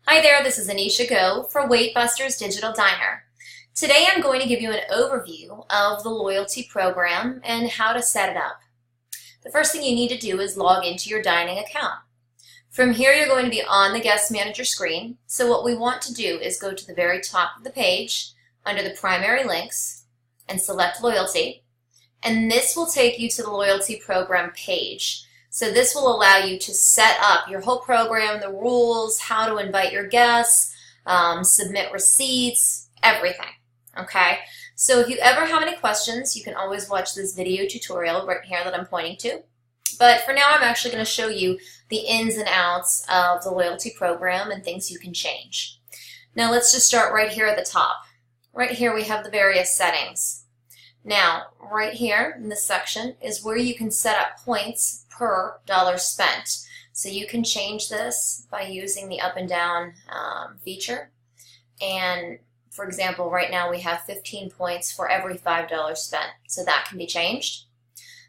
Hi there, this is Anisha Go for Weight Busters Digital Diner. Today I'm going to give you an overview of the loyalty program and how to set it up. The first thing you need to do is log into your dining account. From here you're going to be on the Guest Manager screen, so what we want to do is go to the very top of the page under the primary links and select Loyalty, and this will take you to the loyalty program page. So this will allow you to set up your whole program, the rules, how to invite your guests, submit receipts, everything, okay? So if you ever have any questions, you can always watch this video tutorial right here that I'm pointing to. But for now, I'm actually going to show you the ins and outs of the loyalty program and things you can change. Now let's just start right here at the top. Right here we have the various settings. Now, right here in this section is where you can set up points per dollar spent. So you can change this by using the up and down feature. And for example, right now we have 15 points for every $5 spent. So that can be changed.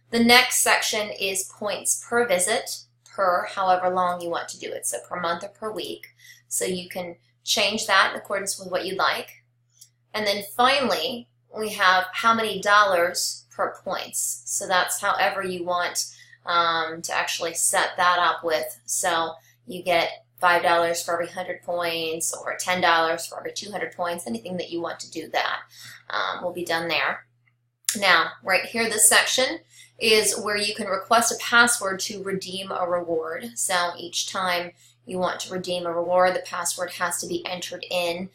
The next section is points per visit, per however long you want to do it. So per month or per week. So you can change that in accordance with what you like. And then finally, we have how many dollars per points. So that's however you want to actually set that up with. So you get $5 for every 100 points or $10 for every 200 points. Anything that you want to do that will be done there. Now, right here, this section is where you can request a password to redeem a reward. So each time you want to redeem a reward, the password has to be entered in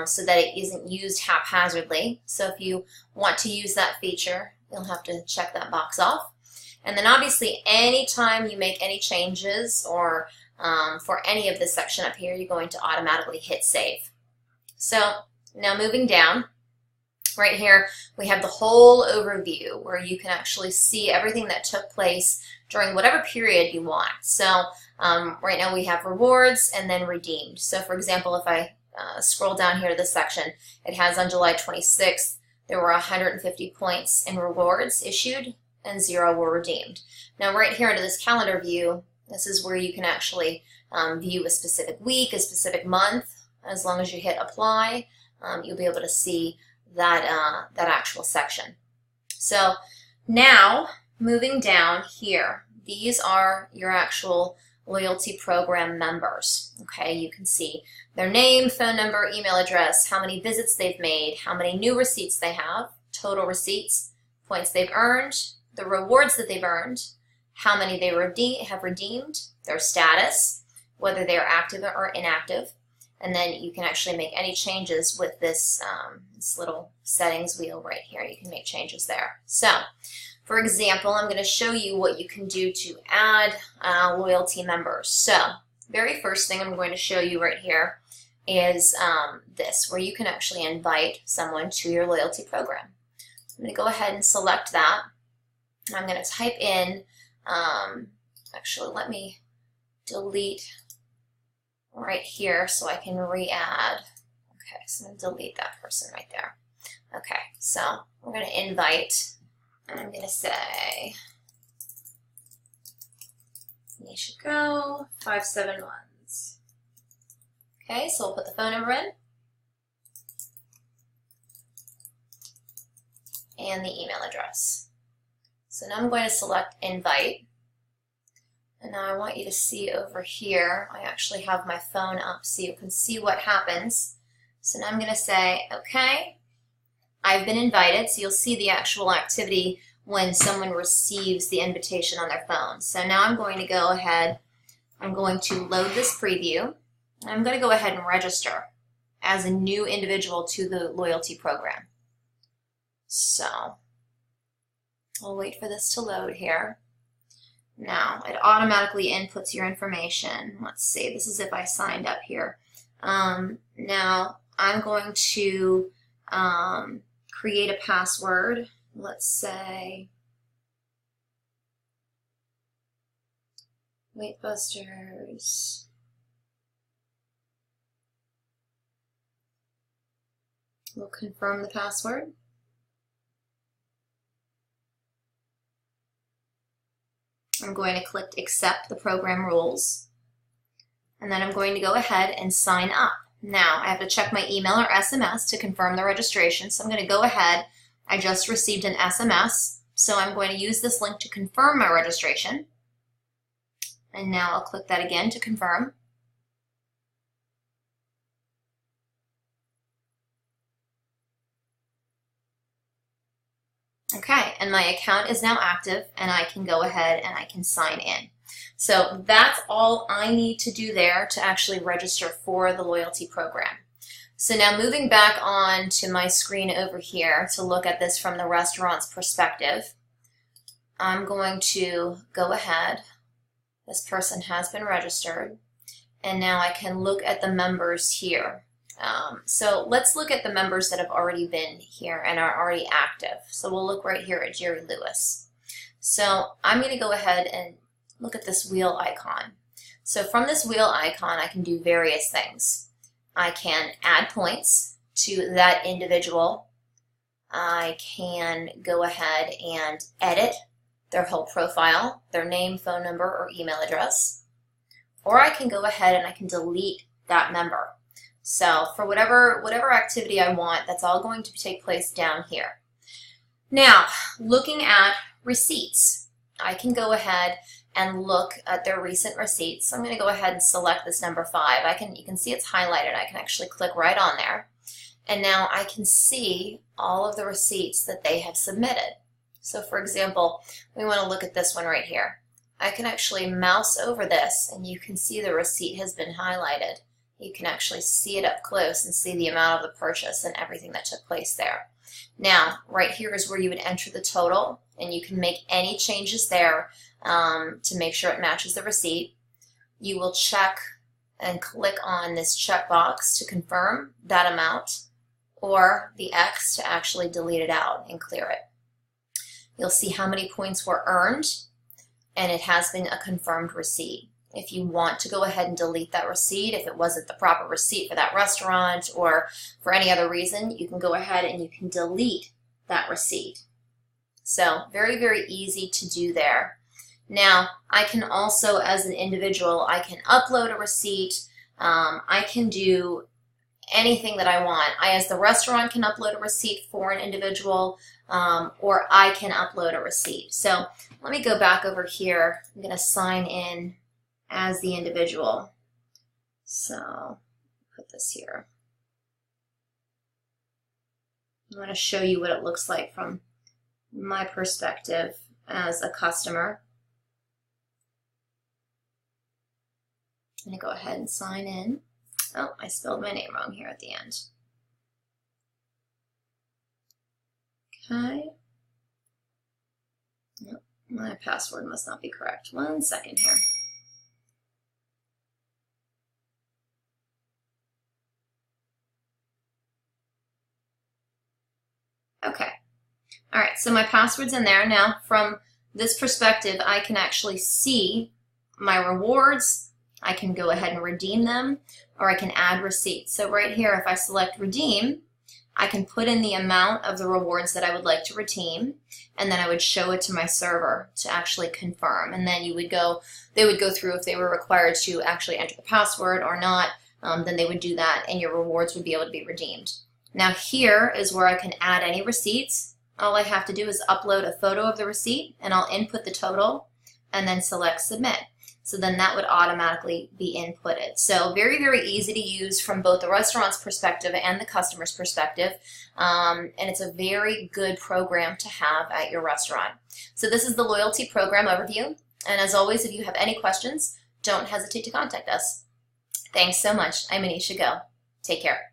so that it isn't used haphazardly. So if you want to use that feature, you'll have to check that box off. And then obviously anytime you make any changes or for any of this section up here, you're going to automatically hit save. So now moving down, right here we have the whole overview where you can actually see everything that took place during whatever period you want. So right now we have rewards and then redeemed. So for example, if I scroll down here to this section, it has on July 26th, there were 150 points in rewards issued and 0 were redeemed. Now right here into this calendar view, this is where you can actually view a specific week, a specific month. As long as you hit apply, you'll be able to see that, that actual section. So now moving down here, these are your actual loyalty program members. Okay, you can see their name, phone number, email address, how many visits they've made, how many new receipts they have, total receipts, points they've earned, the rewards that they've earned, how many they have redeemed, their status, whether they are active or inactive, and then you can actually make any changes with this, this little settings wheel right here. You can make changes there. So, for example, I'm going to show you what you can do to add loyalty members. So, very first thing I'm going to show you right here is this, where you can actually invite someone to your loyalty program. I'm going to go ahead and select that. I'm going to type in, actually let me delete right here so I can re-add. Okay, so I'm going to delete that person right there. Okay, so we're going to invite, and I'm going to say, Anisha Go 571s. Okay, so we'll put the phone number in and the email address. So now I'm going to select invite. And now I want you to see over here, I actually have my phone up so you can see what happens. So now I'm going to say, okay, I've been invited. So you'll see the actual activity when someone receives the invitation on their phone. So now I'm going to go ahead, I'm going to load this preview. And I'm going to go ahead and register as a new individual to the loyalty program. So I'll wait for this to load here. Now, it automatically inputs your information. Let's see, this is if I signed up here. Now, I'm going to create a password. Let's say, Weight Busters. We'll confirm the password. I'm going to click accept the program rules. and then I'm going to go ahead and sign up. Now, I have to check my email or SMS to confirm the registration, so I'm going to go ahead. I just received an SMS, so I'm going to use this link to confirm my registration. And now I'll click that again to confirm. Okay, and my account is now active, and I can go ahead and I can sign in. So that's all I need to do there to actually register for the loyalty program. So now moving back on to my screen over here to look at this from the restaurant's perspective, I'm going to go ahead. This person has been registered, and now I can look at the members here. So let's look at the members that have already been here and are already active. So we'll look right here at Jerry Lewis. So I'm going to go ahead and look at this wheel icon. So from this wheel icon, I can do various things. I can add points to that individual. I can go ahead and edit their whole profile, their name, phone number, or email address. Or I can go ahead and I can delete that member. So for whatever activity I want, that's all going to take place down here. Now, looking at receipts, I can go ahead and look at their recent receipts. So I'm going to go ahead and select this number 5. You can see it's highlighted. I can actually click right on there. And now I can see all of the receipts that they have submitted. So for example, we want to look at this one right here. I can actually mouse over this and you can see the receipt has been highlighted. You can actually see it up close and see the amount of the purchase and everything that took place there. Now, right here is where you would enter the total, and you can make any changes there to make sure it matches the receipt. You will check and click on this checkbox to confirm that amount, or the X to actually delete it out and clear it. You'll see how many points were earned, and it has been a confirmed receipt. If you want to go ahead and delete that receipt, if it wasn't the proper receipt for that restaurant or for any other reason, you can go ahead and you can delete that receipt. So very, very easy to do there. Now, I can also, as an individual, I can upload a receipt. I can do anything that I want. I, as the restaurant, can upload a receipt for an individual, or I can upload a receipt. So let me go back over here. I'm going to sign in as the individual. So put this here. I'm going to show you what it looks like from my perspective as a customer. I'm going to go ahead and sign in. Oh, I spelled my name wrong here at the end. Okay. Nope, my password must not be correct. 1 second here. Okay. All right, so my password's in there. Now, from this perspective, I can actually see my rewards. I can go ahead and redeem them, or I can add receipts. So right here, if I select redeem, I can put in the amount of the rewards that I would like to redeem, and then I would show it to my server to actually confirm. And then they would go through if they were required to actually enter the password or not, then they would do that, and your rewards would be able to be redeemed. Now here is where I can add any receipts. All I have to do is upload a photo of the receipt, and I'll input the total and then select submit. So then that would automatically be inputted. So very, very easy to use from both the restaurant's perspective and the customer's perspective. And it's a very good program to have at your restaurant. So this is the loyalty program overview. And as always, if you have any questions, don't hesitate to contact us. Thanks so much. I'm Anisha Go. Take care.